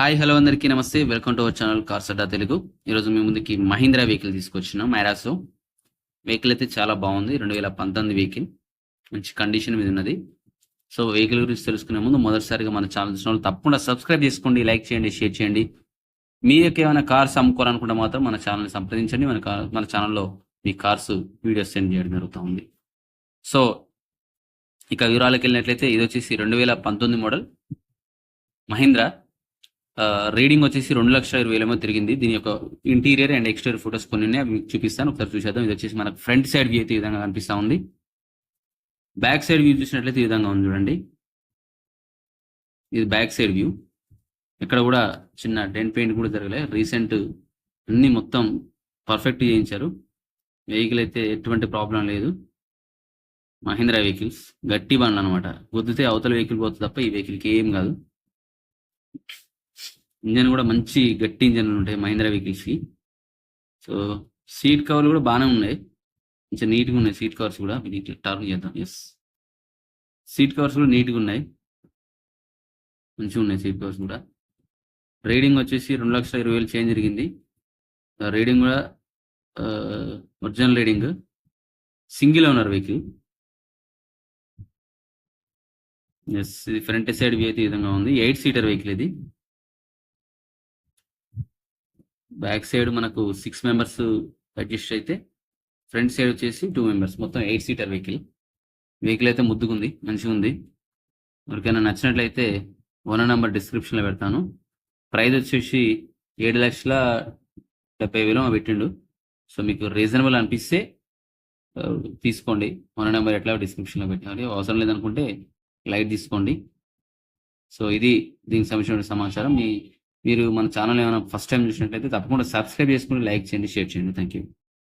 Hi hello అందరికీ నమస్తే. Welcome to our channel cars Adda Telugu. ఈరోజు మీ ముందుకి మహీంద్రా వెహికల్ తీసుకొచ్చినాం. మైరాసో వెహికల్ అయితే చాలా బాగుంది. 2019 వెహికల్, మంచి కండిషన్ మీద ఉన్నది. సో వెహికల్ గురించి తెలుసుకునే ముందు మొదటిసారిగా మన ఛానల్ చూసిన వాళ్ళు తప్పకుండా సబ్స్క్రైబ్ చేసుకోండి, లైక్ చేయండి, షేర్ చేయండి. మీకు ఏమైనా కార్స్ అమ్ముకోవాలనుకుంటే మాత్రం మన ఛానల్ని సంప్రదించండి. మన ఛానల్లో మీ కార్స్ వీడియోస్ సెండ్ చేయడం జరుగుతూ ఉంది. సో ఇక వివరాలకు వెళ్ళినట్లయితే ఇది వచ్చేసి 2019 మోడల్ మహీంద్రా. రీడింగ్ వచ్చేసి 2,20,000 తిరిగింది. దీని యొక్క ఇంటీరియర్ అండ్ ఎక్స్టీరియర్ ఫొటోస్ కొన్ని ఉన్నాయి, అవి మీకు చూపిస్తాను, ఒకసారి చూసేద్దాం. ఇది వచ్చేసి మనకు ఫ్రంట్ సైడ్ వ్యూ అయితే ఈ విధంగా కనిపిస్తూ ఉంది. బ్యాక్ సైడ్ వ్యూ చూసినట్లయితే ఈ విధంగా ఉంది చూడండి. ఇది బ్యాక్ సైడ్ వ్యూ. ఇక్కడ కూడా చిన్న డెంట్ పెయింట్ కూడా జరగలేదు. రీసెంట్ అన్ని మొత్తం పర్ఫెక్ట్ చేయించారు. వెహికల్ అయితే ఎటువంటి ప్రాబ్లం లేదు. మహీంద్రా వెహికల్స్ గట్టి బండ్లు అనమాట. గుద్దితే అవతల వెహికల్ పోతుంది తప్ప ఈ వెహికల్కి ఏం కాదు. ఇంజన్ కూడా మంచి గట్టి ఇంజన్లు ఉంటాయి మహీంద్రా వెహికల్స్కి. సో సీట్ కవర్లు కూడా బాగానే ఉన్నాయి, కొంచెం నీట్గా ఉన్నాయి. సీట్ కవర్స్ కూడా టర్న్ చేద్దాం. ఎస్, సీట్ కవర్స్ కూడా నీట్గా ఉన్నాయి, మంచిగా ఉన్నాయి సీట్ కవర్స్ కూడా. రీడింగ్ వచ్చేసి 2,20,000 చేంజ్ జరిగింది. రీడింగ్ కూడా original reading. Single owner vehicle. Yes, ఇది ఫ్రంట్ సైడ్ వ్యూ అయితే ఈ విధంగా ఉంది. 8 సీటర్ వెహికల్ ఇది. బ్యాక్ సైడ్ మనకు 6 మెంబర్స్ అడ్జస్ట్ అయితే, ఫ్రంట్ సైడ్ వచ్చేసి 2 మెంబర్స్, మొత్తం 8 సీటర్ వెహికల్. వెహికల్ అయితే ముద్దుగుంది, మంచిగా ఉంది. ఎవరికైనా నచ్చినట్లయితే ఓనర్ నెంబర్ డిస్క్రిప్షన్లో పెడతాను. ప్రైస్ వచ్చేసి 7,70,000 పెట్టిండు. సో మీకు రీజనబుల్ అనిపిస్తే తీసుకోండి. ఓనర్ నెంబర్ ఎట్లా డిస్క్రిప్షన్లో పెట్టాలి, అవసరం లేదనుకుంటే లైట్ తీసుకోండి. సో ఇది దీనికి సంబంధించిన సమాచారం. మీరు మన ఛానల్ ఏమైనా ఫస్ట్ టైం చూసినట్లయితే తప్పకుండా సబ్స్క్రైబ్ చేసుకుని లైక్ చేయండి, షేర్ చేయండి. Thank you.